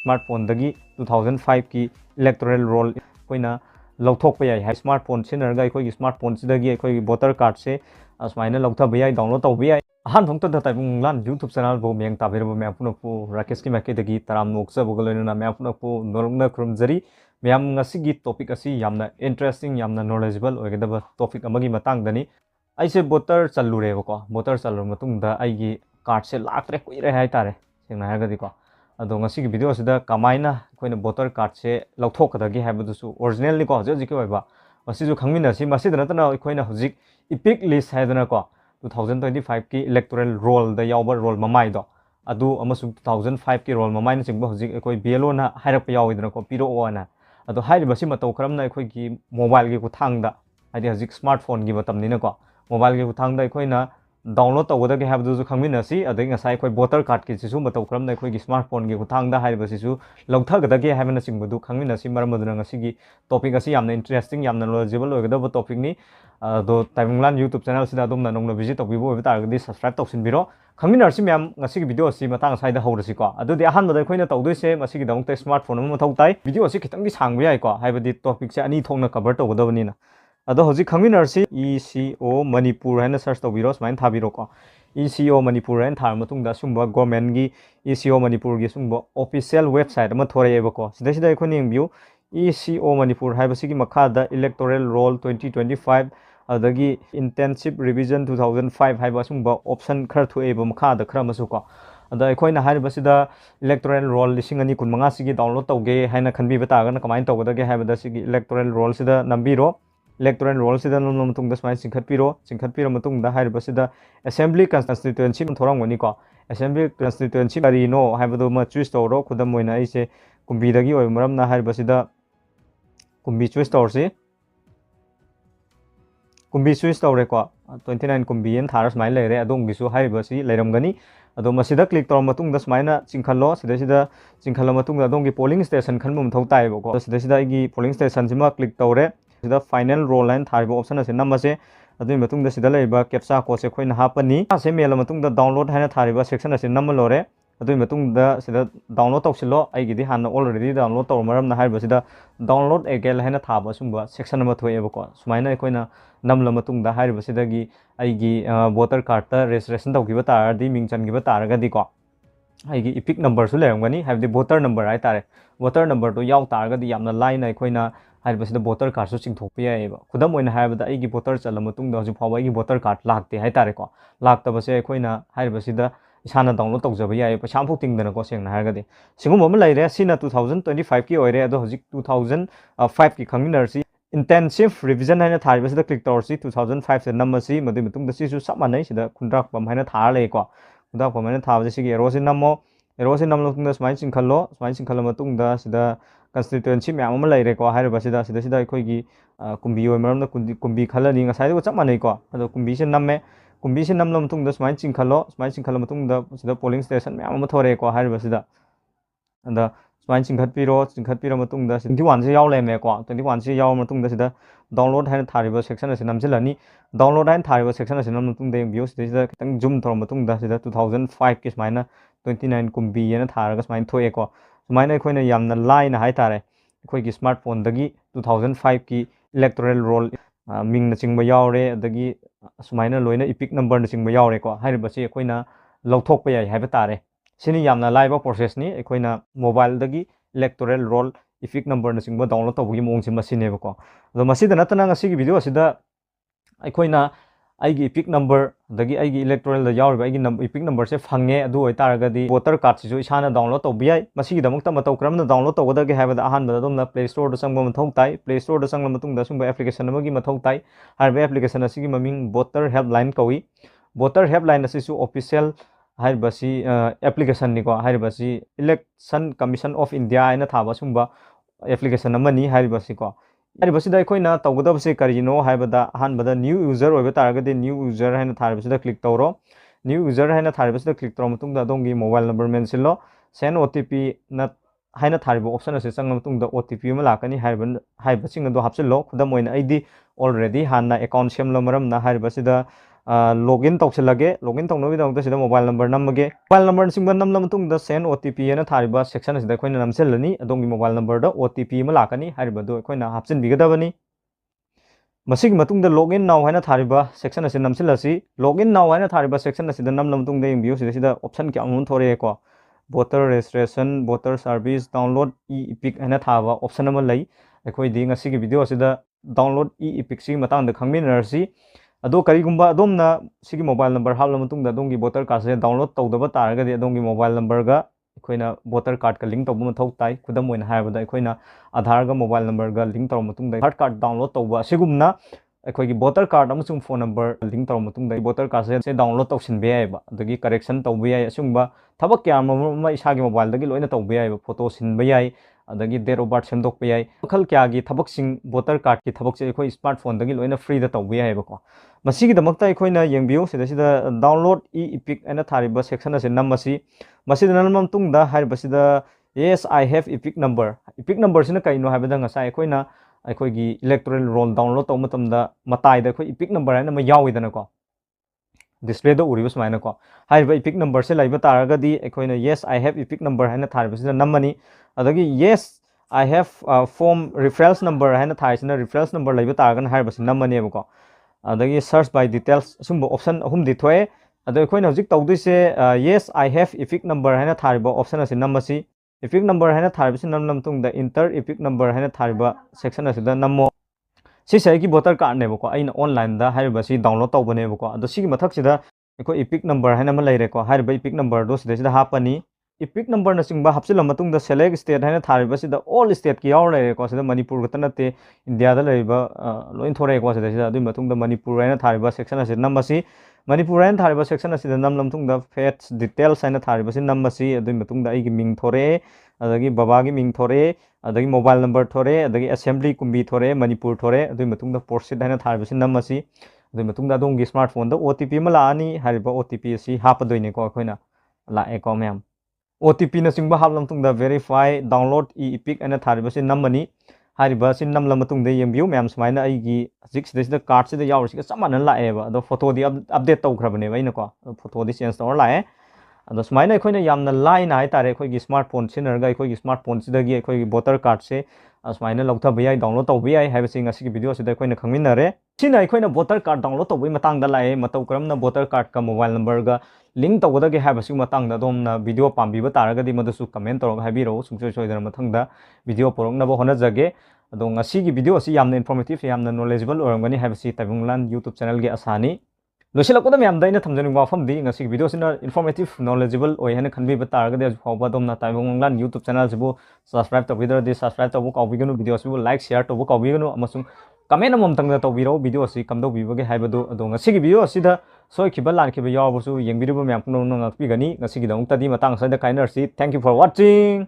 smartphone-dagi 2005-ki electoral roll akoina lawthokpa yai hai smartphone sinarga akhoi smartphone-sidagi akhoi voter card-se asmaina lawthaba yai download tawba yai ahan phongta Taibang Manglan YouTube channel bo meng tabiraba me apunakpu Rakesh ki market-dagi taram noksabuga loinana me apunakpu nolongna khurumjari Mayam ngasigi topic asi yamna interesting yamna knowledgeable oigadaba topic amagi matangdani aise voter chalure bako voter chalur matungda aigi card se laktre kuire hai tare sengna hargadi ko ado ngasigi video sida kamaina koina voter card se lauthokadagi haibdusu original ni ko hojik oiba masisu khangmina si masidana tana koina hojik epic list haidana ko 2025 ki electoral roll da yawba roll mamai do adu amasung 2005 ki roll mamai na chingba hojik koi belo na hairap yawidana ko piro ona ado hairibasi matau karamna akhoi ki mobile gi kuthangda haidi hojik smartphone gi matamnina ko mobile gi kuthangda akhoi download tawdagi habdusu khangminasi adai ngasai akhoi voter card ki sisu matau karamna akhoi gi smartphone gi kuthangda hairibasi su lawthagdagi haibana chingbudu khangminasi maramaduna ngasigi topic asi yamna interesting yamna knowledgeable oigadaba topic ni ado Taibang Manglan YouTube channel sida adumna nongna visit tawbibo oiba targadi subscribe tawsinbiro khangminarsi myam ngasigi video asi matang saida hawrasi ko adudi ahanbada akhoi na tawdoise masigi damukta smartphone ama mathau tai video asi khitangdi sangba yai ko haibadi topic se ani thongna cover tawgadabani ado hoji khangminarsi ECO Manipur haina search tawbiro smain thabiro ko ECO Manipur hain thar matungda sumba government gi ECO Manipur gi sumba official website ama thorayeba ko sida sida akhoi ningbiu ECO Manipur haibasigi makhada electoral roll 2025 adagi intensive revision 2005 haiba sumba option khar thueba makhada khara masu ko ada akhoi haibasida electoral roll lising ani kun manga sigi download tawge haina khanbi bata ga kamain tawgadage haibada sigi electoral roll sida nambiro electoral roll sida nom tung da smai singkhatpiro matung da haibasida assembly constituency thorangoni ko assembly constituency bari no haibado ma choose tawro khudam moina aise kumbi dagi oi maramna haibasida kumbi choice tawrsi kumbi choice tawre ko 29 kumbi en tharas mai leire adong gisu haibasi leiramgani ado masida click tawr matung da smaina chingkhallo sida chingkhallo matung da adong gi polling station khanmum thau tai bo ko sida gi polling station sima click tawre sida final roll line tharibo option ase namase adui matung da sida leiba captcha code se khoina hapani ase mela matung da download haina thariba section ase namalore adui matung da sida download tawsilo ai gidi han already download tawr maram na haiba sida download again haina thaba sumba section ma thoyeba ko sumaina khoina namla matung da haiba sida gi ai gi voter card ta registration tawgiba taradi mingchan giba taragadi ko ai gi epic number su lerangani haibdi voter number ai tare voter number to yaw taragadi yamna line ai khoina haibasida voter card su chingthokpa yaeba khudam oina haibada ai gi voter chala matung da hoji phawa ai gi voter card lakte hai tare ko laktabase khoina haibasida isana download tawjaba yae paisam phok tingdana ko sengna hargadi singum ama laire sina 2025 ki oire ado hojik 2005 ki khangminarsi intensive revision haina tharibasida click tawrsi 2005 se namasi madu matung da sisu samanai sida khundrak pam haina thar le ko khundrak pam haina thabase sigi erosi nammo erosi namlo tungda smain singkhallo matung da sida constituency myam ama laire ko hairibasida sida khoi gi kumbi oi maramda kumbi khalani ngasai ko chamanai ko ado kumbi se namme kumbi se namlam tung da smain chingkhallo matung da sida polling station myam ama thore ko hairibasida anda smain chingkhatpiro matung da 21 se yaw leme ko 21 se yaw matung da sida download haina thariba section ase namjilani download haina thariba section ase nam matung da view sida kitang zoom thor matung da sida 2005 ki smaina 29 kumbi yana tharaga smain thoe ko sumaina akhoi yamna line hai tare akhoi gi smartphone dagi 2005 ki electoral roll ming na chingba yawre adagi sumaina loina epic number na chingba yawre ko hairibasi akhoi na lawthokpa yai haiba tare sini yamna laiba process ni akhoi na mobile dagi electoral roll epic number na chingba download tawgi mong chima sine ba ko ado masida natana ngasi gi video asida akhoi na aigi epic number dagi aigi electoral da yawriba aigi epic number se phange adu oi taragadi voter card sisu isana download tawbi ai masigi damukta matau kramna download tawgadagi haibada ahanbada domna play store da sangba mathau tai play store da sangla matung da sumba application amagi mathau tai harba application asigi maming voter helpline kawi voter helpline asisu official haibasi application ni ko haibasi election commission of india aina thaba sumba application amani haibasi ko haibasi da akhoi na tawgadabse karino haibada ahanbada new user oiba taragadi new user haina tharibasi da click tawro new user haina tharibasi da click tawro matung da dongi mobile number mensillo send OTP na haina thariba option ase changla matung da OTP ma lakani haibasing ado hapsillo khudam oina aidi already hanna account semlo maram na haibasi da login tausilage login taunabi sida mobile number namage mobile number singba namla matungda send OTP ena thariba section asida akoina namselani adongi mobile number da OTP ma lakani haribadu akoina hapchin bigadabani masig matungda login now haina thariba section asi namsilasi login now haina thariba section asida namla matungda yengbiu sida option kya amun thore ko voter registration voter service download e-epic haina thaba option ama lai akoi di ngasi gi video asida download e-epic si matang da khangminarsi ado karigumba adomna sigi mobile number hapla matungda adongi voter card se download tawdaba taragadi adongi mobile number ga akoina voter card ka link tawbu mathau tai kudam oina haibada akoina Aadhaar ga mobile number ga link tawra matungda card card download tawba sigumna akoigi voter card amasung phone number link tawra matungda voter card se download tawsin be yaiba adagi correction tawba yai asungba thabak kya ma isagi mobile dagi loina tawba yaiba photo sin ba yai adagi date of birth semdok ba yai khal kya gi thabak sing voter card ki thabak se akhoi smartphone dagi loina free da tawba yaiba ko masigi damakta akoina yengbiu sida download e-epic ana thariba section ase namasi masida namam tungda haribasida yes I have epic number sina kaino haibada ngasa akoina akoigi electoral roll download taw matamda matai da akhoi epic number ana ma yawidana ko display da uriba sumaina ko haiba epic number se laiba taragadi akoina yes I have epic number hana tharibasida namani adagi yes I have form reference number hana thaisina reference number laiba taragana haibasi namani ko adagi search by details sumbo option ahum di thoe ado akoina hojik tawdise yes I have epic number hana thariba option ase namasi epic number haina thariba sin namlam tungda enter epic number haina thariba section asida nammo si sai ki voter card ne bako aina online da hariba si download tawbane bako ado sigi mathak sida eko epic number haina ma leire ko hariba epic number do sida hapani epic number na singba hapsila matungda select state haina thariba sida all state ki yaw leire ko sida Manipur gata nate India da leiba loin thore ko sida adu matungda Manipur haina thariba section asida namasi Manipur haina thariba section asida namlam tungda facts details haina thariba sin namasi adu matungda ai gi ming thore adagi baba gi ming thore adagi mobile number thore adagi assembly kumbi thore Manipur thore adu matungda proceed haina thariba sin namasi adu matungda adongi smartphone da OTP ma laani hariba OTP si hapadoine ko akoina la e ko mem OTP na singba haplam tungda verify download e-epic ana thariba sin namani hariba sin namla matungda yembiu mem smaina aigi jik sida card sida yawrsi ka samana la e ba ado photo di update tawkhrabane ba ina ko photo di change tawr la e ado smaina akoina yamna line hai tare akoigi smartphone sinerga akoigi smartphone sidagi akoigi voter card se smaina lauta biyai download tawbi ai haiba singa sigi video sida akoina khangminare sina akoina voter card download tawbi matang da la e matau karamna voter card ka mobile number ga link tawda ge haiba sing matang da domna video pambi ba taraga di madasu comment tawra haibiro sungsoi soidana mathang da video porok na ba hona jage ado ngasigi video asi yamna informative yamna knowledgeable oramgani haibasi Taibang YouTube channel ge asani losilakota myam daina thamjani wafam di ngasi video sina informative knowledgeable oi hena khanbi batar ga de phawba domna Taibang YouTube channel sibu subscribe to video di subscribe to ko biganu video sibu like share to ko biganu amasung comment amom tangda to biro video si kamdo bibage haibadu ado ngasi video sida soi khiba lan khiba yaw busu yengbiru myam kuno ngakpi gani ngasi gi dong tadi matang sa da kainer si thank you for watching